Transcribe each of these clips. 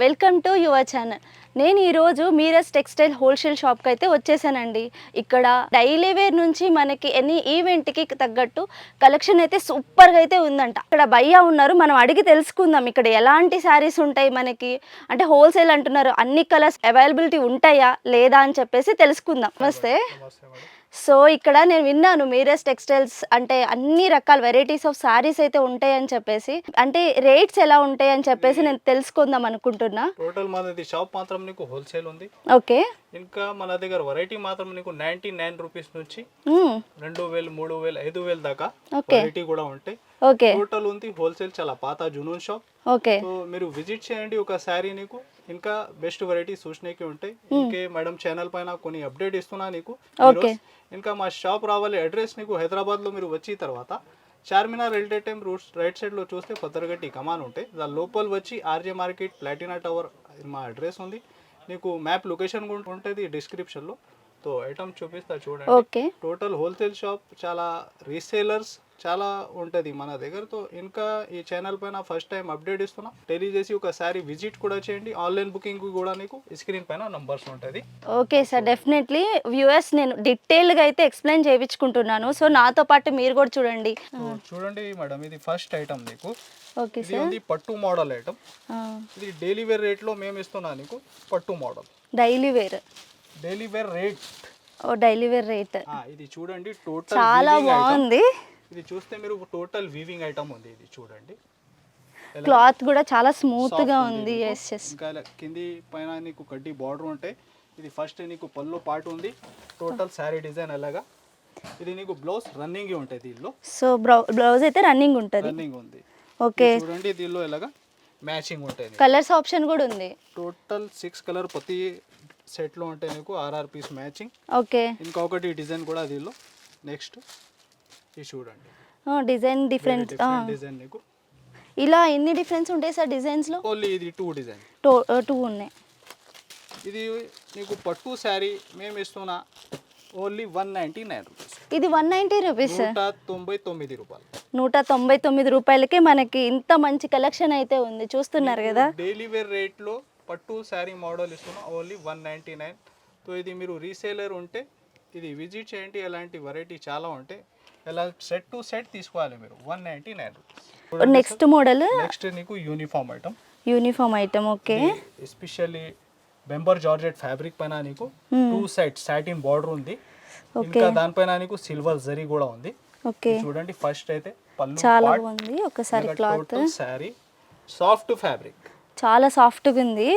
Welcome to your channel. నేను ఈరోజు మీరస్ textile wholesale షాప్కి అయితే వచ్చేసానండి. ఇక్కడ డైలీ వేర్ నుంచి మనకి ఎనీ ఈవెంట్కి తగ్గట్టు కలెక్షన్ అయితే సూపర్గా అయితే ఉందంట. ఇక్కడ భయ్యా ఉన్నారు, మనం అడిగి తెలుసుకుందాం ఇక్కడ ఎలాంటి శారీస్ ఉంటాయి మనకి. అంటే హోల్సేల్ అంటున్నారు, అన్ని కలర్స్ అవైలబిలిటీ ఉంటాయా లేదా అని చెప్పేసి తెలుసుకుందాం. నమస్తే. సో ఇక్కడ నేను విన్నాను మీరస్ టెక్స్టైల్స్ అంటే అన్ని రకాల వెరైటీస్ ఆఫ్ సారీస్ అయితే ఉంటాయని చెప్పేసి, అంటే రేట్స్ ఎలా ఉంటాయని చెప్పేసి నేను తెలుసుకుందాం అనుకుంటున్నా. టోటల్ మనది షాప్ మాత్రం నీకు హోల్సేల్ ఉంది. ఓకే. ఇంకా మన దగ్గర వెరైటీ మాత్రం నీకు 99 రూపీస్ నుంచి 2000, 3000, 5000 దాకా వెరైటీ కూడా ఉంటాయి. ఓకే. టోటల్ ఉంది హోల్సేల్, చాలా పాత జునూన్ షాప్. ఓకే. సో మీరు విజిట్ చేయండి ఒక సారీ, నీకు ఇంకా బెస్ట్ వెరైటీ చూసినకి ఉంటాయి. ఇంకే మేడం ఛానల్ పైన కొన్ని అప్డేట్ ఇస్తున్నా నీకు. ఇంకా మా షాప్ రావాలి అడ్రస్ నీకు హైదరాబాద్లో మీరు వచ్చిన తర్వాత Charminar railway time roots right సైడ్లో చూస్తే పత్తరగట్టి కమాన్ ఉంటాయి. దాని లోపల వచ్చి ఆర్జే మార్కెట్ ప్లాటినా టవర్ మా అడ్రస్ ఉంది. నీకు మ్యాప్ లొకేషన్ కూడా ఉంటుంది డిస్క్రిప్షన్లో. సో ఐటమ్ చూపిస్తా చూడండి. టోటల్ హోల్సేల్ షాప్, చాలా రీసేలర్స్ చాలా ఉంటుంది మన దగ్గర. తో ఇంకా ఈ ఛానల్ పైన ఫస్ట్ టైం అప్డేట్ ఇస్తున్నా, తెలియజేసి ఒకసారి విజిట్ కూడా చేయండి. ఆన్లైన్ బుకింగ్ కూడా నీకు స్క్రీన్ పైన నంబర్స్ ఉంటుంది. ఓకే సార్, డెఫినెట్లీ వ్యూవర్స్ నేను డీటెయిల్గా అయితే ఎక్స్ప్లెయిన్ చేయించుకుంటున్నాను. సో నాతో పాటు మీరు కూడా చూడండి. చూడండి మేడం, ఇది ఫస్ట్ ఐటమ్ నీకు. ఓకే సార్, ఇది పట్టు మోడల్ ఐటమ్. ఇది డైలీ వేర్ రేట్లో మేము ఇస్తున్నా నీకు. పట్టు మోడల్ డైలీ వేర్ రేట్. ఓ డైలీ వేర్ రేట్. ఇది చూడండి, టోటల్ చాలా బాగుంది. ఇది చూస్తే మీరు టోటల్ వీవింగ్ ఐటమ్ ఉంది. ఇది చూడండి, క్లాత్ కూడా చాలా స్మూత్ గా ఉంది. ఇంకా కింది పైన నీకు కడ్డీ బార్డర్ ఉంటాయి. ఇది ఫస్ట్ నీకు పళ్ళు పార్ట్ ఉంది. టోటల్ సారీ డిజైన్ అలాగా. ఇది నీకు బ్లౌజ్ రన్నింగ్ ఉంటుంది దీనిలో. సో బ్లౌజ్ అయితే రన్నింగ్ ఉంటుంది. రన్నింగ్ ఉంది. ఓకే. చూడండి దీనిలో ఎలాగా మ్యాచింగ్ ఉంటుంది. కలర్స్ ఆప్షన్ కూడా ఉంది. టోటల్ 6 కలర్ ప్రతి సెట్ లో ఉంటాయి నీకు. RR piece matching. ఓకే. ఇంకొకటి డిజైన్ కూడా దీనిలో. నెక్స్ట్ ఇది చూడండి, డిజైన్ డిఫరెంట్ డిజైన్ నీకు. ఇలా ఎన్ని డిఫరెన్స్ ఉంటాయి సార్ డిజైన్స్ లో? ఓన్లీ ఇది 2 డిజైన్. 2 ఉన్నాయి. ఇది నీకు పట్టు శారీ మేము ఇస్తున్నా ఓన్లీ 199 రూపీస్. ఇది 190 రూపీస్. 199 రూపాయలు. 199 రూపాయలకే మనకి ఇంత మంచి కలెక్షన్ అయితే ఉంది, చూస్తున్నారు కదా. డైలీ వేర్ రేట్ లో పట్టు శారీ మోడల్ ఇస్తున్నా ఓన్లీ 199. సో ఇది మీరు రీసేలర్ ఉంటే ఇది విజిట్ చేయండి. ఎలాంటి వెరైటీ చాలా ఉంటాయి. ఇలా సెట్ టు సెట్ తీసుకోవాలి మీరు. 199 రూపీస్. Next model. నెక్స్ట్ నీకు uniform item. Okay. Especially బెంబర్ georgette fabric పైన నీకు 2 సైడ్ సాటిన్ బార్డర్ ఉంది. ఇంకా దానిపైన నీకు సిల్వర్ జరీ కూడా ఉంది. ఓకే. చూడండి, ఫస్ట్ అయితే పళ్ళు చాలా బాగుంది. ఒకసారి క్లాత్ సారీ సాఫ్ట్ ఫ్యాబ్రిక్, చాలా సాఫ్ట్ గా ఉంది.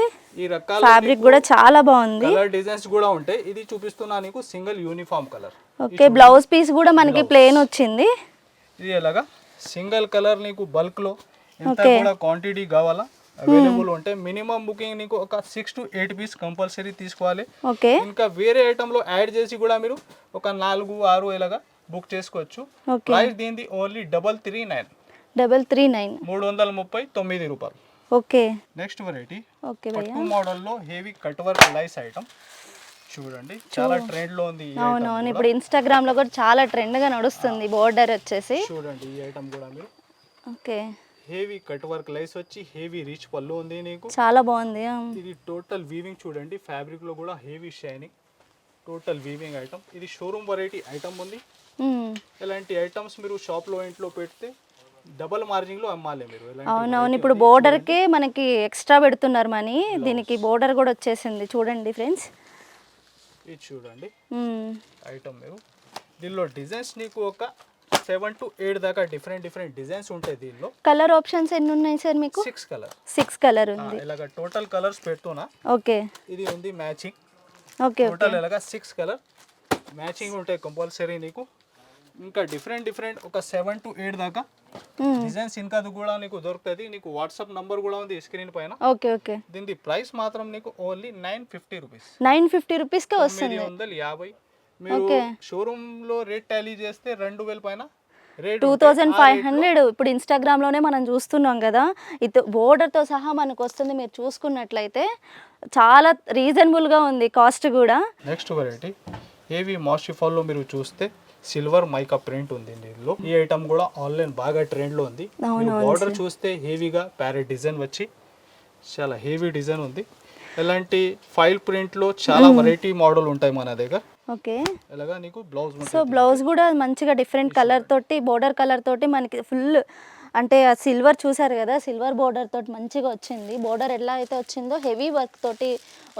ఈ రకాల ఫ్యాబ్రిక్ కూడా చాలా బాగుంది. కలర్ డిజైన్స్ కూడా ఉంటాయి. ఇది చూపిస్తున్నా నీకు single uniform colour. Okay. Blouse piece కూడా మనకి ప్లేన్ వచ్చింది. ఇది ఎలాగా సింగిల్ కలర్ నీకు బల్క్ లో ఎంత కూడా క్వాంటిటీ కావాలా అవైలబుల్ ఉంటాయి. మినిమం బుకింగ్ నీకు ఒక 6 to 8 పీస్ కంపల్సరీ తీసుకోవాలి. ఓకే. ఇంకా వేరే ఐటమ్ లో యాడ్ చేసి కూడా మీరు ఒక 4, 6 ఇలాగా బుక్ చేసుకోవచ్చు. ప్రైస్ దీనిది ఓన్లీ 339. 339 రూపాయలు. ఓకే. నెక్స్ట్ వెరైటీ ఓకే పట్టు మోడల్ లో హెవీ కట్ వర్క్ లైస్ ఐటమ్. చూడండి, చాలా ట్రెండ్ లో ఉంది. అవునవును, ఇప్పుడు ఇన్స్టాగ్రామ్ లో కూడా చాలా ట్రెండ్ గా నడుస్తుంది. బోర్డర్ వచ్చేసి చూడండి, ఈ ఐటమ్ కూడా మీరు. ఓకే. హెవీ కట్ వర్క్ లైస్ వచ్చి హెవీ రిచ్ పళ్ళు ఉంది నీకు. చాలా బాగుంది. ఇది టోటల్ వీవింగ్ చూడండి, ఫ్యాబ్రిక్ లో కూడా heavy shining. Total weaving item. ఇది షోరూమ్ వెరైటీ ఐటమ్ ఉంది. ఇలాంటి ఐటమ్స్ మీరు షాప్ లో ఇంట్లో పెడితే డబల్ మార్జిన్ లో అమ్మాలి మీరు. అవునవును, ఇప్పుడు బోర్డర్ కి మనకి ఎక్స్ట్రా పెడుతున్నారు మనీ. దీనికి బోర్డర్ కూడా వచ్చేసింది. చూడండి ఫ్రెండ్స్, ఇది చూడండి ఐటమ్ మీరు. దీనిలో డిజైన్స్ నీకు ఒక 7 to 8 దాకా డిఫరెంట్ డిజైన్స్ ఉంటాయి. దీనిలో కలర్ ఆప్షన్స్ ఎన్ని ఉన్నాయి సార్ మీకు? 6 కలర్ ఉంది. ఇలాగా టోటల్ కలర్స్ పెడుతున్నా. ఓకే. ఇది ఉంది మ్యాచింగ్. ఓకే. టోటల్ ఇలాగా 6 కలర్ మ్యాచింగ్ ఉంటాయి కంపల్సరీ నీకు. ఇంకా డిఫరెంట్ ఒక 7 to 8 దాకా డిజైన్స్ ఇంకా కూడా నీకు దొరుకుతుంది. నీకు వాట్సాప్ నంబర్ కూడా ఉంది స్క్రీన్ పైన. ఓకే. ఓకే. దీని ప్రైస్ మాత్రం నీకు ఓన్లీ 950 రూపీస్. 950 రూపీస్ కే వస్తుంది. 950. మీరు షోరూమ్ లో రేట్ టాలీ చేస్తే 2000 పైన రేట్ 2500. ఇప్పుడు ఇన్స్టాగ్రామ్ లోనే మనం చూస్తున్నాం కదా, ఇది బోర్డర్ తో సహా మనకు వస్తుంది. మీరు చూసుకున్నట్లయితే చాలా రీజనబుల్ గా ఉంది కాస్ట్ కూడా. నెక్స్ట్ వెరైటీ హెవీ మాస్టిఫాల్ లో మీరు చూస్తే సిల్వర్ మైకా ప్రింట్ ఉంది దీనిలో. ఈ ఐటమ్ కూడా ఆన్లైన్ బాగా ట్రెండ్ లో ఉంది. బార్డర్ చూస్తే హెవీగా ప్యారెట్ డిజైన్ వచ్చి చాలా హెవీ డిజైన్ ఉంది. ఎలాంటి ఫైల్ ప్రింట్లో చాలా వెరైటీ మోడల్ ఉంటాయి మన దగ్గర. ఓకే. ఇలాగా నీకు బ్లౌజ్ సో ఉంటుంది. బ్లౌజ్ కూడా మంచిగా డిఫరెంట్ కలర్ తోటి బోర్డర్ కలర్ తోటి మనకి ఫుల్ అంటే ఆ సిల్వర్ చూసారు కదా, సిల్వర్ బోర్డర్ తోటి మంచిగా వచ్చింది. బోర్డర్ ఎలా అయితే వచ్చిందో హెవీ వర్క్ తోటి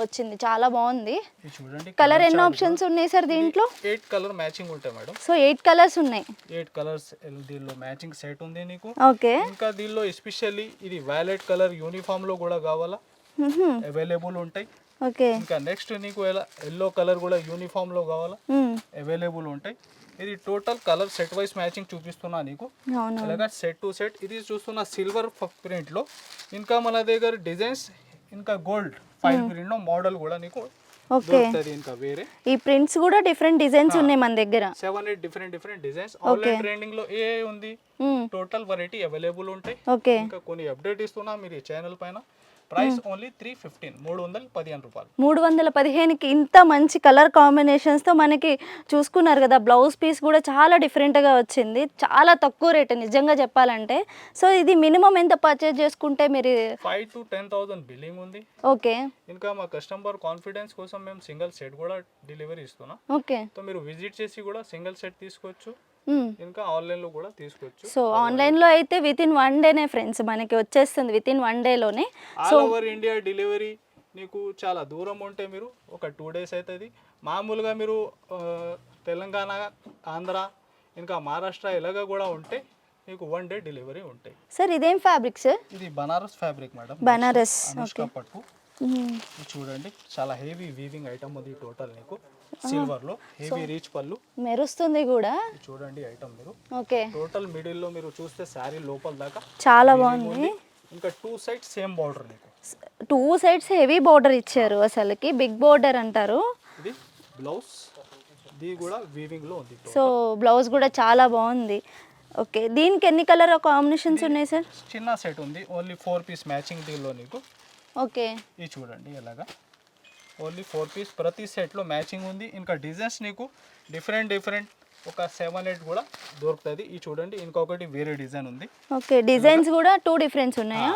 వచ్చింది, చాలా బాగుంది. ఇది చూడండి కలర్ ఎన్ని ఆప్షన్స్ ఉన్నాయి సార్ దీంట్లో? 8 కలర్ మ్యాచింగ్ ఉంటాయి మేడం. సో 8 కలర్స్ ఉన్నాయి. 8 కలర్స్ దీనిలో మ్యాచింగ్ సెట్ ఉంది నీకు. ఓకే. ఇంకా దీనిలో ఎస్పెషల్లీ ఇది వైలెట్ కలర్ యూనిఫామ్ లో కూడా కావాలా అవైలబుల్ ఉంటాయి. ఓకే. ఇంకా నెక్స్ట్ నీకు ఎల్లో కలర్ కూడా యూనిఫామ్ లో కావాలా అవైలబుల్ ఉంటాయి. ఇది total colour set wise matching చూపిస్తున్నా నీకు. అలాగా సెట్ టు సెట్ ఇది చూస్తున్నా సిల్వర్ ప్రింట్ లో. ఇంకా మన దగ్గర డిజైన్స్ ఇంకా గోల్డ్ ఫైల్ ప్రింట్ లో మోడల్ కూడా నీకు దొరుకుతుంది. ఇంకా వేరే ఈ ప్రింట్స్ కూడా డిఫరెంట్ డిజైన్స్ ఉన్నాయి మన దగ్గర. 7-8 డిఫరెంట్ డిజైన్స్ ఆన్లైన్ ట్రెండింగ్ లో ఏ ఉంది టోటల్ వెరైటీ అవైలబుల్ ఉంటాయి. ఓకే. ఇంకా కొన్ని అప్డేట్ ఇస్తున్నా మీరు ఈ ఛానల్ పైన. ప్రైస్ ఓన్లీ 315 315 రూపాయలు. 315కి ఇంత మంచి కలర్ కాంబినేషన్స్తో మనకి చూసుకున్నారు కదా. బ్లౌజ్ పీస్ కూడా చాలా డిఫరెంట్గా వచ్చింది, చాలా తక్కువ రేట్ నిజంగా చెప్పాలంటే. సో ఇది మినిమం ఎంత పర్చేజ్ చేసుకుంటే మీరు? 5 to 10,000 బిల్లింగ్ ఉంది. ఓకే. ఇంకా మా కస్టమర్ కాన్ఫిడెన్స్ కోసం మేము సింగిల్ సెట్ కూడా డెలివరీ ఇస్తున్నాం. ఓకే. సో మీరు విజిట్ చేసి కూడా సింగిల్ సెట్ తీసుకోవచ్చు, ఇంకా ఆన్లైన్ లో కూడా తీసుకోవచ్చు. సో ఆన్లైన్ లో అయితే విత్ ఇన్ 1 డేనే ఫ్రెండ్స్ మనకి వచ్చేస్తుంది, విత్ ఇన్ 1 డేలోనే. All over India delivery. నీకు చాలా దూరం ఉంటే మీరు ఒక 2 days అవుతుంది. మామూలుగా మీరు తెలంగాణ, ఆంధ్ర, ఇంకా మహారాష్ట్ర ఇలాగా కూడా ఉంటే మీకు 1 day డెలివరీ ఉంటాయి. సార్ ఇదేం ఫ్యాబ్రిక్ సార్? ఇది బనారస్ ఫ్యాబ్రిక్ మేడం. బనారస్. అనుష్క పట్టు. చూడండి చాలా హెవీ వీవింగ్ ఐటమ్ ఉంది టోటల్ నీకు. సిల్వర్ లో హెవీ రీచ్ పళ్ళు మెరుస్తుంది కూడా. చూడండి ఐటమ్ మీరు. ఓకే. టోటల్ మిడిల్ లో మీరు చూస్తే సారీ లోపల దాకా చాలా బాగుంది. ఇంకా 2 sides సేమ్ బార్డర్ నీకు. 2 sides హెవీ బార్డర్ ఇచ్చారు, అసలుకి బిగ్ బార్డర్ అంటారు. ఇది బ్లౌజ్ ఇది కూడా వీవింగ్ లో ఉంది. సో బ్లౌజ్ కూడా చాలా బాగుంది. ఓకే. దీనికి ఎన్ని కలర్ కాంబినేషన్స్ ఉన్నాయి సార్? చిన్న సెట్ ఉంది, ఓన్లీ 4 piece మ్యాచింగ్ దీనిలో నీకు. ఓకే. ఇది చూడండి ఎలాగా ఓన్లీ 4 piece ప్రతి సెట్లో మ్యాచింగ్ ఉంది. ఇంకా డిజైన్స్ నీకు డిఫరెంట్ ఒక 7-8 కూడా దొరుకుతుంది. ఇది చూడండి ఇంకొకటి వేరే డిజైన్ ఉంది. ఓకే. డిజైన్స్ కూడా 2 డిఫరెన్స్ ఉన్నాయా?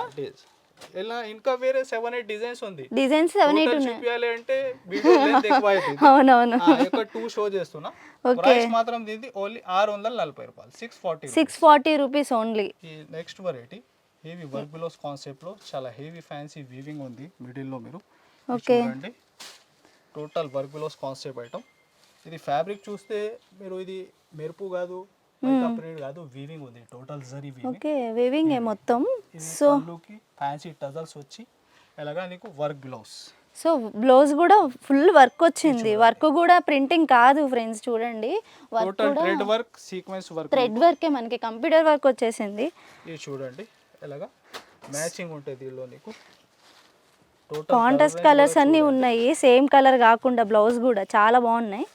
ఇలా ఇంకా వేరే 7-8 డిజైన్స్ ఉంది. డిజైన్స్ 7-8 ఉన్నాయి. చూపించాలి అంటే వీడియో లెంత్ ఎక్కువ అవుతుంది. అవునవును. ఒక 2 షో చేస్తున్నా. ప్రైస్ మాత్రం దీది ఓన్లీ 640 రూపాయలు. 640 రూపీస్ ఓన్లీ. ఈ next variety heavy work blouse concept లో చాలా హెవీ ఫ్యాన్సీ వీవింగ్ ఉంది మిడిల్ లో మీరు. ఓకే. చూడండి total work blouse concept item. ఇది ఫ్యాబ్రిక్ చూస్తే మీరు ఇది మెరుపు కాదు, ప్రింట్ కాదు, వీవింగ్ ఉంది total zari weaving. Okay. Weaving మొత్తం. సో ఫ్యాన్సీ టజల్స్ వచ్చి ఎలాగా నీకు వర్క్ బ్లౌజ్. సో బ్లౌజ్ కూడా ఫుల్ వర్క్ వచ్చింది. వర్క్ కూడా ప్రింటింగ్ కాదు ఫ్రెండ్స్, చూడండి వర్క్ టోటల్ కూడా thread work, sequence work. Thread వర్కే మనకి కంప్యూటర్ వర్క్ వచ్చేసింది. ఇది చూడండి ఎలాగా మ్యాచింగ్ ఉంటుంది దీనిలో నీకు. కాంట్రాస్ట్ కలర్స్ అన్నీ ఉన్నాయి, సేమ్ కలర్ కాకుండా బ్లౌజ్ కూడా చాలా బాగున్నాయి.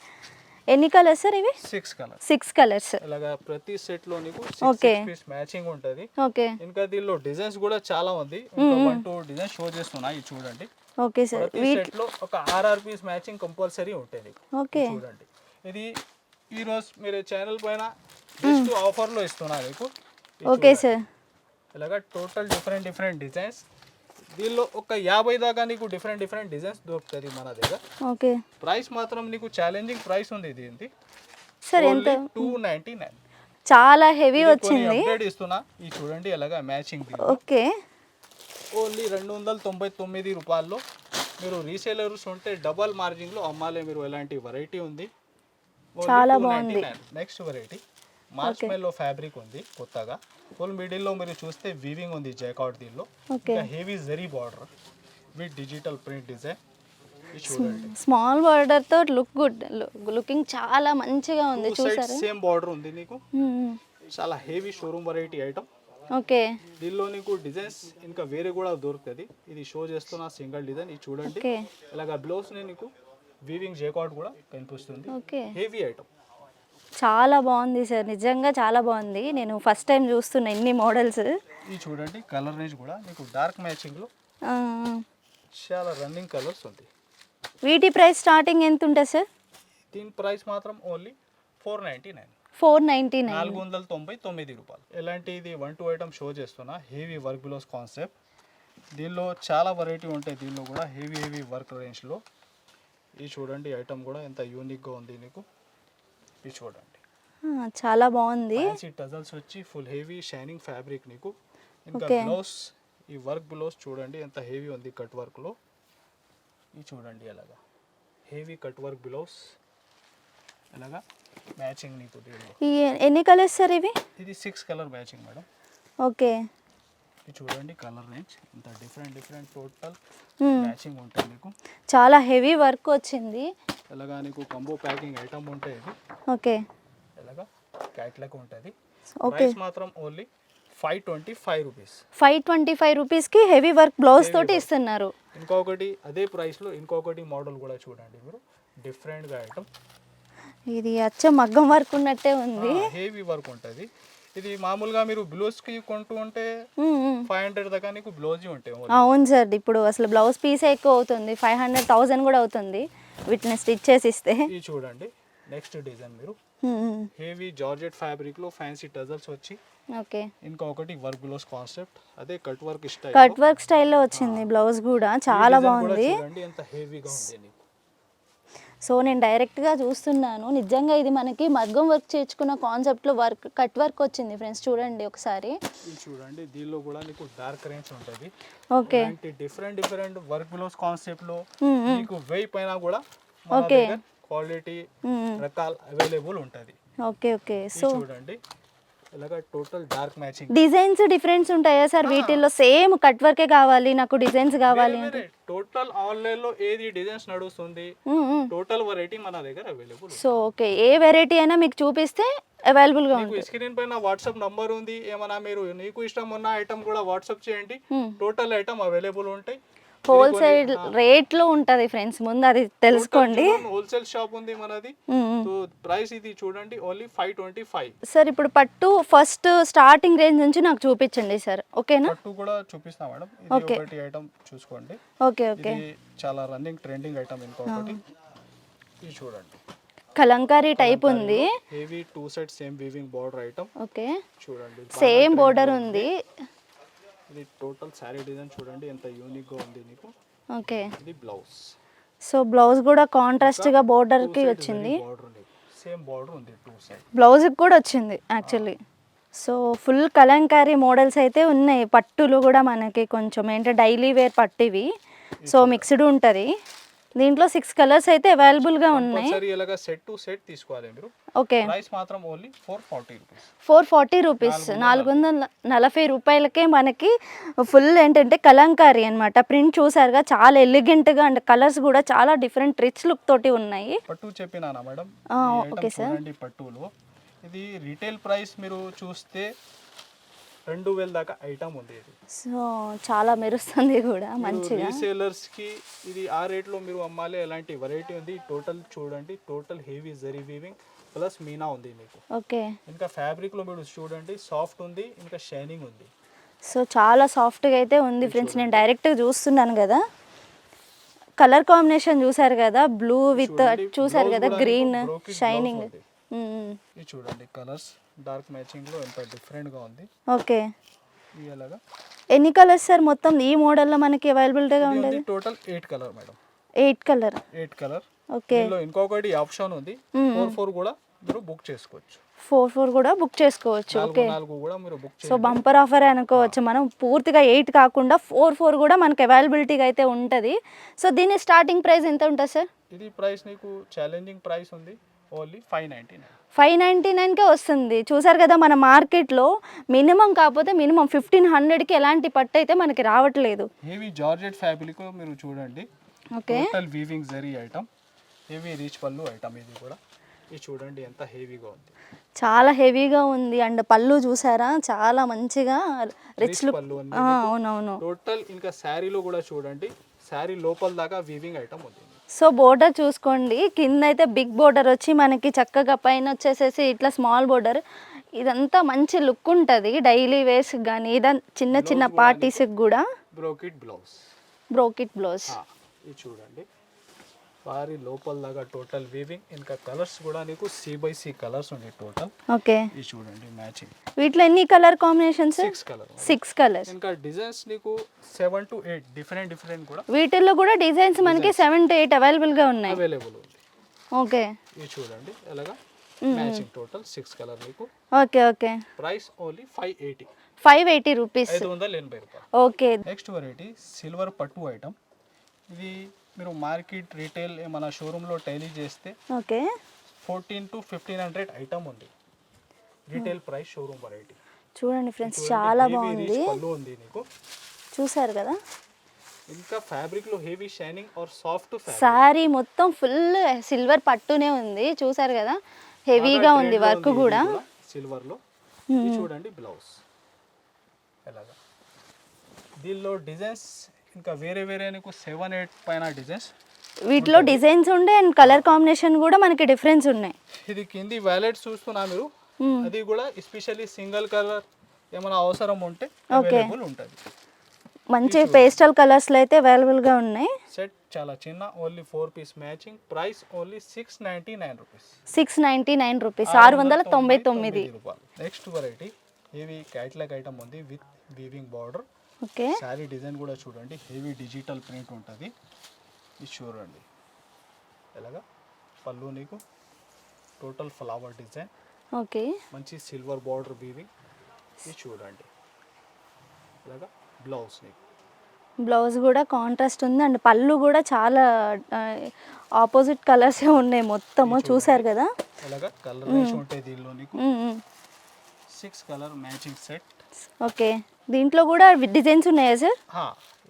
ఎన్ని కలర్స్ సార్ ఇవి? 6 కలర్స్. ఇలాగా ప్రతి సెట్ లో నీకు ఓకే మ్యాచింగ్ ఉంటది. ఓకే. ఇంకా దీనిలో డిజైన్స్ కూడా చాలా ఉంది. ఇంకా 1-2 డిజైన్ షో చేస్తున్నా. ఇది చూడండి. Okay sir. ప్రతి సెట్ లో ఒక 6 పీస్ మ్యాచింగ్ కంపల్సరీ ఉంటుంది. ఓకే. చూడండి ఇది ఈ రోజు మీరు ఛానల్ పైన బెస్ట్ ఆఫర్ లో ఇస్తున్నా మీకు. Okay sir. ఇలాగా టోటల్ డిఫరెంట్ డిజైన్స్. దీనిలో ఒక 50 దాకా నీకు డిఫరెంట్ డిజైన్స్ దొరుకుతుంది మన దగ్గర. ఓకే. ప్రైస్ మాత్రం నీకు ఛాలెంజింగ్ ప్రైస్ ఉంది దీనికి. సార్ ఎంత? 299. చాలా హెవీ వచ్చింది. అప్డేట్ ఇస్తున్నా. ఇది చూడండి ఎలాగా మ్యాచింగ్. ఓకే. ఓన్లీ 299 రూపాయల్లో మీరు రీసేలర్స్ ఉంటే డబల్ మార్జిన్ లో అమ్మాలి మీరు. ఎలాంటి వెరైటీ ఉంది, చాలా బాగుంది. నెక్స్ట్ వెరైటీ మార్చ్ మెల్లో ఫ్యాబ్రిక్ ఉంది కొత్తగా. ఫుల్ మిడిల్ లో మీరు చూస్తే వీవింగ్ ఉంది జైకాట్ దీనిలో. ఇంకా heavy zari border with digital print design. చూడండి స్మాల్ బార్డర్ తో లుకింగ్ చాలా మంచిగా ఉంది. చూసారా? సేమ్ బార్డర్ ఉంది నీకు. చాలా heavy showroom variety item. Okay. దీనిలో నీకు డిజైన్స్ ఇంకా వేరే కూడా దొరుకుతుంది. ఇది షో చేస్తున్న సింగిల్ డిజైన్. ఇది చూడండి ఇలాగా బ్లౌజ్ నీకు వీవింగ్ జైకాట్ కూడా కనిపిస్తుంది. Heavy item. చాలా బాగుంది సార్, నిజంగా చాలా బాగుంది. నేను ఫస్ట్ టైం చూస్తున్నా ఇన్ని మోడల్స్. ఇది చూడండి కలర్ రేంజ్ కూడా మీకు డార్క్ మ్యాచింగ్ లో చాలా రన్నింగ్ కలర్స్ ఉంది. వీటి ప్రైస్ స్టార్టింగ్ ఎంత ఉంటుంది సార్? దీని ప్రైస్ మాత్రం ఓన్లీ 499. 499 రూపాయలు. ఎలాంటి ఇది 1-2 ఐటమ్ షో చేస్తున్నా. Heavy work blouse concept. దీనిలో చాలా వెరైటీ ఉంటాయి, దీనిలో కూడా హెవీ వర్క్ రేంజ్లో. ఇది చూడండి ఐటమ్ కూడా ఎంత యూనిక్గా ఉంది నీకు. ఇది చూడండి చాలా బాగుంది. ఫ్యాన్సీ టజల్స్ వచ్చి ఫుల్ హెవీ షైనింగ్ ఫ్యాబ్రిక్ నీకు. ఇంకా Okay. బ్లౌజ్, ఈ వర్క్ బ్లౌజ్ చూడండి ఎంత హెవీ ఉంది కట్ వర్క్లో. ఇది చూడండి అలాగా హెవీ కట్ వర్క్ బ్లౌజ్ అలాగా మ్యాచింగ్ నీకు దీనిలో. ఈ ఎన్ని కలర్స్ సార్ ఇవి? ఇది 6 కలర్ మ్యాచింగ్ మేడం. ఓకే. ఇది చూడండి కలర్ రేంజ్ ఇంత డిఫరెంట్ టోటల్ మ్యాచింగ్ ఉంటుంది నీకు. చాలా హెవీ వర్క్ వచ్చింది. ఇలాగా నీకు కంబో ప్యాకింగ్ ఐటమ్ ఉంటాయి ఇది. ఓకే. ఇలాగా క్యాట్లాగ్ ఉంటుంది. ఓకే. ప్రైస్ మాత్రం ఓన్లీ 525 రూపీస్. 525 రూపీస్కి హెవీ వర్క్ బ్లౌజ్ తోటి ఇస్తున్నారు. ఇంకొకటి అదే ప్రైస్లో ఇంకొకటి మోడల్ కూడా చూడండి మీరు, డిఫరెంట్గా ఐటమ్. ఇది అచ్చ మగ్గం వర్క్ ఉన్నట్టే ఉంది. హెవీ వర్క్ ఉంటుంది. ఇది మామూలుగా మీరు బ్లౌజ్కి కొంటూ ఉంటే 500 దాకా నీకు బ్లౌజ్ ఉంటాయి. అవును సార్, ఇప్పుడు అసలు బ్లౌజ్ పీసే ఎక్కువ అవుతుంది, 500,000 కూడా అవుతుంది వీటిని స్టిచ్ చేసి ఇస్తే. ఇది చూడండి నెక్స్ట్ డిజైన్ మీరు హెవీ జార్జెట్ ఫ్యాబ్రిక్లో ఫ్యాన్సీ టజల్స్ వచ్చి. ఓకే. ఇంకొకటి వర్క్ బ్లౌజ్ కాన్సెప్ట్, అదే cut work style. Cut work స్టైల్లో వచ్చింది బ్లౌజ్ కూడా, చాలా బాగుంది. చూడండి ఎంత హెవీగా ఉంది నీకు. సో నేను డైరెక్ట్గా చూస్తున్నాను, నిజంగా ఇది మనకి మగ్గం వర్క్ చేర్చుకున్న కాన్సెప్ట్లో వర్క్ కట్ వర్క్ వచ్చింది ఫ్రెండ్స్. చూడండి ఒకసారి. ఇది చూడండి దీనిలో కూడా నీకు డార్క్ రేంజ్ ఉంటుంది. ఓకే. డిఫరెంట్ వర్క్ బ్లౌజ్ కాన్సెప్ట్లో నీకు 1000 పైన కూడా ఓకే క్వాలిటీ రకాలు అవైలబుల్ ఉంటుంది. ఓకే. ఓకే. సో చూడండి ఇలాగా total dark matching. Designs difference ఉంటాయా సార్ వీటిల్లో? సేమ్ కట్ వర్కే కావాలి నాకు, డిజైన్స్ కావాలి అంటే టోటల్ ఆన్లైన్ లో ఏది డిజైన్స్ నడుస్తుంది, టోటల్ వెరైటీ మన దగ్గర అవైలబుల్. సో ఓకే, ఏ వెరైటీ అయినా మీకు చూపిస్తే అవైలబుల్ గా ఉంటుంది. స్క్రీన్ పైన వాట్సాప్ నంబర్ ఉంది, ఏమైనా మీరు నీకు ఇష్టం ఉన్న ఐటమ్ కూడా వాట్సాప్ చేయండి, టోటల్ ఐటమ్ అవైలబుల్ ఉంటాయి. హోల్సేల్ రేట్ లో ఉంటది ఫ్రెండ్స్, ముందు అది తెలుసుకోండి. హోల్సేల్ షాప్ ఉంది మనది. సో ప్రైస్ ఇది చూడండి ఓన్లీ 525. సార్ ఇప్పుడు పట్టు ఫస్ట్ స్టార్టింగ్ రేంజ్ నుంచి నాకు చూపించండి సార్, ఓకేనా? పట్టు కూడా చూపిస్తా మేడం. ఇది ఒకటి ఐటమ్ చూసుకోండి. ఓకే. ఓకే. ఇది చాలా రన్నింగ్ ట్రెండింగ్ ఐటమ్. ఇంకొకటి ఇది చూడండి కలంకారీ టైప్ ఉంది, heavy 2 set same weaving border item. Okay. చూడండి సేమ్ బోర్డర్ ఉంది. ఇది టోటల్ సారీ డిజైన్ చూడండి ఎంత యూనిక్ గా ఉంది నీకు. ఓకే. ఇది బ్లౌజ్. సో బ్లౌజ్ కూడా కాంట్రాస్ట్ గా బోర్డర్ కి వచ్చింది. సేమ్ బోర్డర్ ఉంది 2 సైడ్. బ్లౌజ్ కూడా వచ్చింది actually. So full Kalamkari models అయితే ఉన్నాయి. పట్టులు కూడా మనకి కొంచెం ఏంటంటే డైలీ వేర్ పట్టివి, సో మిక్స్డ్ ఉంటుంది. దీంట్లో 6 కలర్స్ అయితే అవైలబుల్ గా ఉన్నాయి. సరే ఇలాగా సెట్ టు సెట్ తీసుకోవాలి మీరు. ఓకే. ప్రైస్ మాత్రం ఓన్లీ 440 రూపీస్. 440 రూపీస్, 440 రూపాయలకే మనకి ఫుల్ ఏంటంటే కలంకారీ అన్నమాట. ప్రింట్ చూసారుగా చాలా ఎలిగెంట్గా, అండ్ కలర్స్ కూడా చాలా డిఫరెంట్ రిచ్ లుక్ తోటి ఉన్నాయి. పట్టు చెప్పినానా మేడం? Okay sir. పట్టులో ఇది రీటైల్ ప్రైస్ మీరు చూస్తే 2000 దాకా ఐటమ్ ఉంది ఇది. సో చాలా మెరుస్తుంది కూడా మంచిగా. రీసేలర్స్ కి ఇది ఆ రేట్ లో మీరు అమ్మాలి, ఎలాంటి వెరైటీ ఉంది. టోటల్ చూడండి, total heavy zari weaving plus Meena ఉంది మీకు. ఓకే. ఇంకా ఫ్యాబ్రిక్ లో మీరు చూడండి సాఫ్ట్ ఉంది, ఇంకా షైనింగ్ ఉంది. సో చాలా సాఫ్ట్గా అయితే ఉంది ఫ్రెండ్స్. నేను డైరెక్ట్గా చూస్తున్నాను కదా, కలర్ కాంబినేషన్ చూసారు కదా, బ్లూ విత్ చూసారు కదా గ్రీన్ షైనింగ్. ఇది చూడండి కలర్స్ డార్క్ మ్యాచింగ్ లో ఎంత డిఫరెంట్ గా ఉంది. ఓకే. ఇలాగా ఎన్ని కలర్స్ సార్ మొత్తం ఈ మోడల్లో మనకి అవైలబిలిటీగా ఉండేది? Total 8 colour madam. 8 colour. 8 colour. Okay. దీనిలో ఇంకొకటి ఆప్షన్ ఉంది 4 కూడా మీరు బుక్ చేసుకోవచ్చు. 4 కూడా బుక్ చేసుకోవచ్చు. ఓకే. 4 కూడా మీరు బుక్ సో బంపర్ ఆఫర్ అనుకోవచ్చు మనం. పూర్తిగా 8 కాకుండా 4 కూడా మనకి అవైలబిలిటీగా అయితే ఉంటుంది. సో దీని స్టార్టింగ్ ప్రైస్ ఎంత ఉంటుంది సార్? ఇది ప్రైస్ నీకు ఛాలెంజింగ్ ప్రైస్ ఉంది, ఓన్లీ 599. 599కే వస్తుంది. చూసారు కదా, మన మార్కెట్లో మినిమం కాకపోతే మినిమం 1500కి ఎలాంటి పట్టు అయితే మనకి రావట్లేదు. హెవీ జార్జెట్ ఫ్యాబ్రిక్ మీరు చూడండి. Okay. Total weaving zari item, heavy rich పళ్ళు ఐటమ్. ఇది కూడా ఇది చూడండి ఎంత హెవీగా ఉంది, చాలా హెవీగా ఉంది. అండ్ పళ్ళు చూసారా చాలా మంచిగా రిచ్ లుక్. అవునవును. టోటల్ ఇంకా శారీలో కూడా చూడండి, శారీ లోపల దాకా వీవింగ్ ఐటమ్ ఉంది. సో బోర్డర్ చూసుకోండి, కింద అయితే బిగ్ బోర్డర్ వచ్చి మనకి చక్కగా, పైన వచ్చేసేసి ఇట్లా స్మాల్ బోర్డర్. ఇదంతా మంచి లుక్ ఉంటుంది డైలీ వేర్స్ కానీ, ఇదంతా చిన్న చిన్న పార్టీస్కి కూడా. Brocade blouse. Brocade blouse. ఇది చూడండి వారి లోపల దాకా టోటల్ వీవింగ్ ఇంకా కలర్స్ కూడా నీకు C/C కలర్స్ ఉన్నాయి టోటల్. ఓకే, ఇది చూడండి మ్యాచింగ్. వీటిలో ఎన్ని కలర్ కాంబినేషన్స్? 6 కలర్. 6 కలర్స్. ఇంకా డిజైన్స్ నీకు 7 to 8 డిఫరెంట్ కూడా వీటిల్లో కూడా డిజైన్స్ మనకి 7 to 8 అవైలబుల్ గా ఉన్నాయి. అవైలబుల్ ఉంది. ఓకే, ఇది చూడండి ఎలాగా మ్యాచింగ్ టోటల్ 6 కలర్ మీకు. Okay okay. Price only 580. 580 rupees. 580 రూపాయలు. ఓకే. నెక్స్ట్ వెరైటీ సిల్వర్ పట్టు ఐటమ్. ఇది మీరు మార్కెట్ రీటైల్ ఏమైనా షోరూంలో టైలీ చేస్తే ఓకే 1400 to 1500 ఐటమ్ ఉంది. Retail price showroom variety. చూడండి ఫ్రెండ్స్, చాలా బాగుంది. పళ్ళు ఉంది నీకు, చూసారు కదా. ఇంకా ఫ్యాబ్రిక్ లో heavy shining or soft fabric. Sari మొత్తం ఫుల్ సిల్వర్ పట్టునే ఉంది, చూసారు కదా. హెవీగా ఉంది వర్క్ కూడా సిల్వర్ లో. ఇది చూడండి బ్లౌజ్ ఎలాగా. దీనిలో డిజైన్స్ ఇంకా వేరే వేరే నీకు 7-8 పైన డిజైన్స్. వీటిలో డిజైన్స్ ఉండే అండ్ కలర్ కాంబినేషన్ కూడా మనకి డిఫరెన్స్ ఉన్నాయి. ఇది కింది వ్యాలెట్ చూస్తున్నా మీరు, అది కూడా ఎస్పెషల్లీ సింగిల్ కలర్ ఏమైనా అవసరం ఉంటే అవైలబుల్ ఉంటుంది. మంచి పేస్టల్ కలర్స్లో అయితే అవైలబుల్గా ఉన్నాయి. సెట్ చాలా చిన్న, only 4 piece matching. Price only 699 rupees. 699 rupees, 699 రూపాయలు. Next variety heavy catalogue item ఉంది with weaving border. Okay, sari design కూడా చూడండి, హెవీ డిజిటల్ ప్రింట్ ఉంటుంది. ఇది చూడండి ఎలాగా పళ్ళు నీకు టోటల్ ఫ్లవర్ డిజైన్. ఓకే, మంచి సిల్వర్ బార్డర్ వీవింగ్. ఇది చూడండి ఇలాగా బ్లౌజ్ నీకు. బ్లౌజ్ కూడా కాంట్రాస్ట్ ఉంది అండ్ పళ్ళు కూడా చాలా ఆపోజిట్ కలర్సే ఉన్నాయి మొత్తము, చూసారు కదా. ఇలాగా కలర్ రేష్ ఉంటాయి దీనిలో నీకు. 6 కలర్ మ్యాచింగ్ సెట్. ఓకే, దీంట్లో కూడా డిజైన్స్ ఉన్నాయా సార్?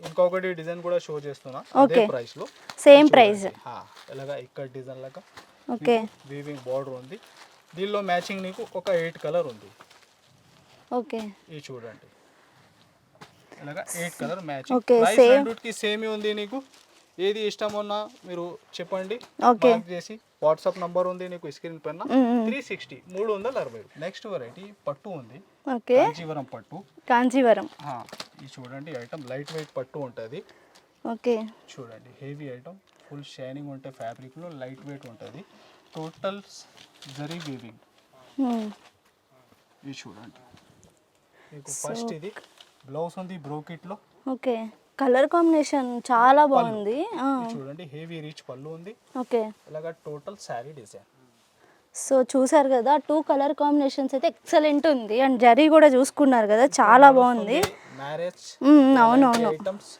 ఇంకొకటి డిజైన్ కూడా షో చేస్తున్నా. ఓకే, అదే ప్రైస్ లో సేమ్ ప్రైస్. ఇలాగా ఇక్కడ డిజైన్ లాగా ఓకే వీవింగ్ బార్డర్ ఉంది. దీనిలో మ్యాచింగ్ నీకు ఒక 8 కలర్ ఉంది. ఓకే, ఇది చూడండి ఇలాగా 8 కలర్ మ్యాచింగ్. ఓకే, ప్రైస్ రెండుకి సేమ్ ఉంది. నీకు ఏది ఇష్టం ఉన్నా మీరు చెప్పండి, ఓకే మార్క్ చేసి. వాట్సాప్ నంబర్ ఉంది నీకు స్క్రీన్ పైన. 360 360. నెక్స్ట్ వెరైటీ పట్టు ఉంది. ఓకే, కాంచీవరం పట్టు. కాంచీవరం. ఇది చూడండి ఐటమ్ లైట్ వెయిట్ పట్టు ఉంటుంది. ఓకే, చూడండి హెవీ ఐటమ్, ఫుల్ షైనింగ్ ఉంటే ఫ్యాబ్రిక్ లో, లైట్ వెయిట్ ఉంటుంది. Total zari weaving. ఇది చూడండి మీకు ఫస్ట్ ఇది బ్లౌజ్ ఉంది బ్రోకెట్ లో. ఓకే, కలర్ కాంబినేషన్ చాలా బాగుంది. చూడండి హెవీ రిచ్ పళ్ళు ఉంది. ఓకే, ఇలాగా టోటల్ శారీ డిజైన్. సో చూసారు కదా, 2 కలర్ కాంబినేషన్స్ అయితే ఎక్సలెంట్ ఉంది అండ్ జరీ కూడా చూసుకున్నారు కదా, చాలా బాగుంది. మ్యారేజ్ అవునవును, ఐటమ్స్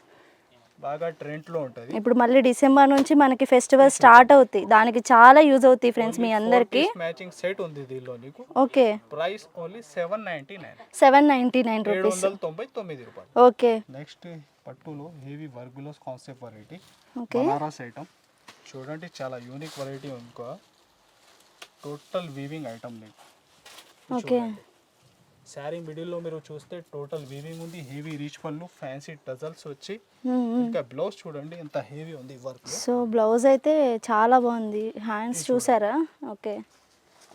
బాగా ట్రెండ్ లో ఉంటుంది. ఇప్పుడు మళ్ళీ డిసెంబర్ నుంచి మనకి ఫెస్టివల్ స్టార్ట్ అవుతాయి, దానికి చాలా యూజ్ అవుతాయి ఫ్రెండ్స్ మీ అందరికి. మ్యాచింగ్ సెట్ ఉంది దీనిలో నీకు. Okay, price only 799. 799 రూపీస్. 799 రూపాయలు. ఓకే, నెక్స్ట్ పట్టులో హెవీ వర్గులోస్ concept variety. Okay, Banaras item చూడండి, చాలా యూనిక్ వెరైటీ. ఇంకా టోటల్ వీవింగ్ ఐటమ్ నీకు. ఓకే, శారీ మిడిల్లో మీరు చూస్తే టోటల్ వీవింగ్ ఉంది, హెవీ రిచ్ పళ్ళు, ఫ్యాన్సీ టజల్స్ వచ్చి. ఇంకా బ్లౌజ్ చూడండి ఎంత హెవీ ఉంది వర్క్. సో బ్లౌజ్ అయితే చాలా బాగుంది, హ్యాండ్స్ చూసారా. ఓకే,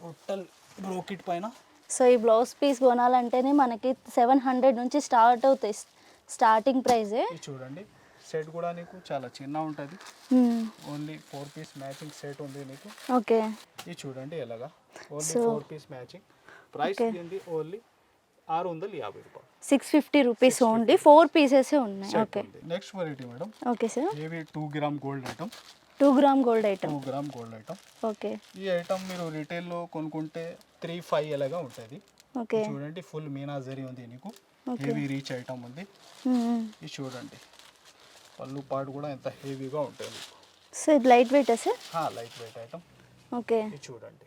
టోటల్ బ్రోకెట్ పైన. సో ఈ బ్లౌజ్ పీస్ కొనాలంటేనే మనకి 700 నుంచి స్టార్ట్ అవుతాయి, స్టార్టింగ్ ప్రైజే. చూడండి సెట్ కూడా నీకు చాలా చిన్న ఉంటుంది. ఓన్లీ 4 పీస్ మ్యాచింగ్ సెట్ ఉంది నీకు. ఓకే, ఇది చూడండి ఎలాగా ఓన్లీ 4 పీస్ మ్యాచింగ్. ప్రైస్ ఏంది ఓన్లీ 650 రూపాయలు. 650 రూపీస్ ఓన్లీ, 4 పీసెస్ ఉన్నాయి. Okay, next variety madam. Okay sir, heavy 2 gram gold item. 2 gram gold item. 2 gram gold item. Okay, ఈ ఐటమ్ మీరు రీటైల్లో కొనుక్కుంటే 3-5 ఎలాగా ఉంటుంది. ఓకే, చూడండి ఫుల్ మీనా జరీ ఉంది నీకు, హెవీ రీచ్ ఐటమ్ ఉంది. ఇది చూడండి పళ్ళు పాటు కూడా ఎంత హెవీగా ఉంటుంది. సో ఇది లైట్ వెయిటా sir? Light weight item. Okay, ఇది చూడండి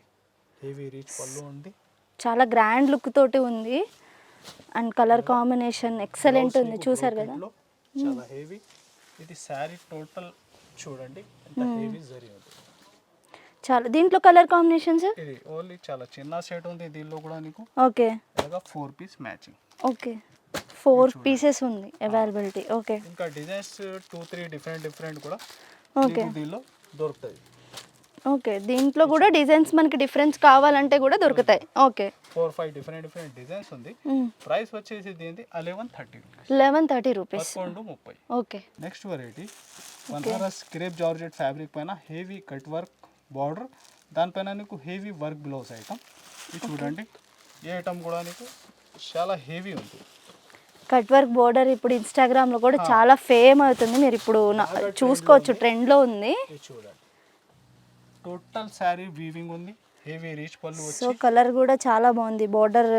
హెవీ రీచ్ పళ్ళు ఉంది, చాలా గ్రాండ్ లుక్ తోటి ఉంది అండ్ కలర్ కాంబినేషన్ ఎక్సలెంట్ ఉంది, చూసారు కదా. చాలా హెవీ. ఇది శారీ టోటల్ చూడండి ఎంత హెవీ జరీ ఉంది. చాలా దీంట్లో కలర్ కాంబినేషన్స్. ఇది ఓన్లీ చాలా చిన్న సెట్ ఉంది దీనిలో కూడా నీకు. ఓకే, ఇలాగా 4 పీస్ మ్యాచింగ్. ఓకే, 4 పీసెస్ ఉంది అవైలబిలిటీ. ఓకే, ఇంకా డిజైన్స్ 2-3 డిఫరెంట్ కూడా ఓకే దీనిలో దొరుకుతాయి. ఓకే, దీంట్లో కూడా డిజైన్స్ మనకి డిఫరెన్స్ కావాలంటే కూడా దొరుకుతాయి. ఓకే, 4-5 డిఫరెంట్ డిజైన్స్ ఉంది. ప్రైస్ వచ్చేసి దీనిది 1130 1130 rupees. 1130. Okay, next variety Banaras crepe georgette fabric పైన హెవీ కట్ వర్క్ బార్డర్, దానిపైన నీకు హెవీ వర్క్ బ్లౌజ్ ఐటమ్. ఇది చూడండి, ఈ ఐటమ్ కూడా నీకు చాలా హెవీ ఉంది. కట్ వర్క్ బోర్డర్ ఇప్పుడు ఇన్స్టాగ్రామ్లో కూడా చాలా ఫేమ్ అవుతుంది. మీరు ఇప్పుడు చూసుకోవచ్చు, ట్రెండ్లో ఉంది. ఇది చూడండి, టోటల్ శారీ వీవింగ్ ఉంది, హెవీ రీచ్ పళ్ళు సో వచ్చి. కలర్ కూడా చాలా బాగుంది, బోర్డర్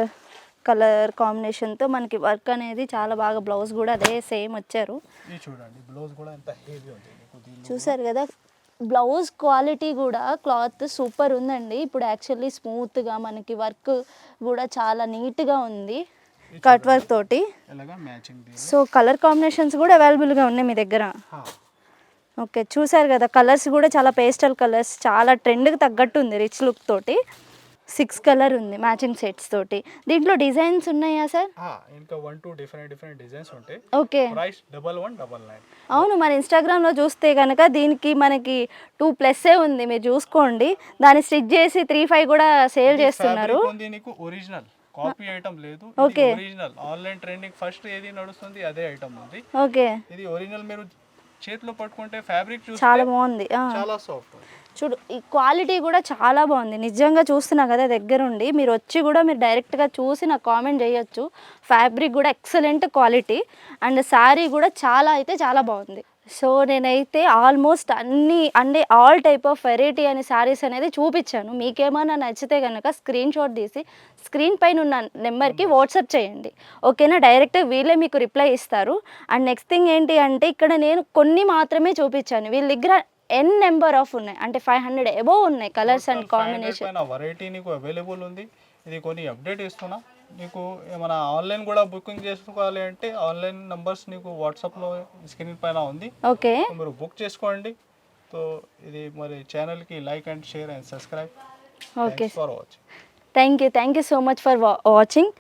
కలర్ కాంబినేషన్తో మనకి వర్క్ అనేది చాలా బాగా, బ్లౌజ్ కూడా అదే సేమ్ వచ్చారు. ఇది చూడండి, బ్లౌజ్ కూడా ఎంత హెవీ ఉంది మీకు దీనిలో. చూసారు కదా, బ్లౌజ్ క్వాలిటీ కూడా క్లాత్ సూపర్ ఉందండి. ఇప్పుడు యాక్చువల్లీ స్మూత్గా మనకి వర్క్ కూడా చాలా నీట్గా ఉంది కట్ వర్క్ తోటి. ఎలాగా మ్యాచింగ్ దీని. సో కలర్ కాంబినేషన్స్ కూడా అవైలబుల్గా ఉన్నాయి మీ దగ్గర. ఓకే, చూసారు కదా, కలర్స్ కూడా చాలా పేస్టల్ కలర్స్, చాలా ట్రెండ్కి తగ్గట్టు ఉంది, రిచ్ లుక్ తోటి. 6 కలర్ ఉంది మ్యాచింగ్ సెట్స్ తోటి. దీంట్లో డిజైన్స్ ఉన్నాయా సార్? ఇంకా 1-2 డిఫరెంట్ డిజైన్స్ ఉంటాయి. Okay, price 1199. అవును, మన ఇన్స్టాగ్రామ్లో చూస్తే కనుక దీనికి మనకి 2+ ఉంది, మీరు చూసుకోండి. దాన్ని స్టిచ్ చేసి 3-5 కూడా సేల్ చేస్తున్నారు. నీకు ఒరిజినల్ కాపీ ఐటమ్ లేదు, okay. Original online trending first ఏది నడుస్తుంది అదే ఐటమ్ ఉంది. ఓకే, ఇది ఒరిజినల్. మీరు చేతిలో పట్టుకుంటే ఫ్యాబ్రిక్ చూస్తే చాలా బాగుంది. చాలా సాఫ్ట్. చూడు, ఈ క్వాలిటీ కూడా చాలా బాగుంది, నిజంగా చూస్తున్నా కదా దగ్గరుండి. మీరు వచ్చి కూడా మీరు డైరెక్ట్గా చూసి నాకు కామెంట్ చేయొచ్చు. ఫ్యాబ్రిక్ కూడా ఎక్సలెంట్ క్వాలిటీ, అండ్ శారీ కూడా చాలా అయితే చాలా బాగుంది. సో నేనైతే ఆల్మోస్ట్ అన్ని ఆల్ టైప్ ఆఫ్ వెరైటీ అనే శారీస్ అనేది చూపించాను. మీకేమైనా నచ్చితే కనుక స్క్రీన్ షాట్ తీసి స్క్రీన్ పైన ఉన్న నెంబర్కి వాట్సాప్ చేయండి, ఓకేనా? డైరెక్ట్ వీళ్ళే మీకు రిప్లై ఇస్తారు. అండ్ నెక్స్ట్ థింగ్ ఏంటి అంటే, ఇక్కడ నేను కొన్ని మాత్రమే చూపించాను, వీళ్ళ దగ్గర ఎన్ నెంబర్ ఆఫ్ ఉన్నాయి, అంటే 500 అబోవ్ ఉన్నాయి కలర్స్ అండ్ కాంబినేషన్. వెరైటీ నీకు అవైలబుల్ ఉంది. ఇది కొన్ని అప్డేట్ ఇస్తున్నా. నీకు ఏమైనా ఆన్లైన్ కూడా బుకింగ్ చేసుకోవాలి అంటే ఆన్లైన్ నంబర్స్ నీకు వాట్సాప్లో స్క్రీన్ పైన ఉంది. ఓకే, మీరు బుక్ చేసుకోండి. సో ఇది మరి ఛానల్కి like and share and subscribe. Okay, for watching. Thank you so much for watching.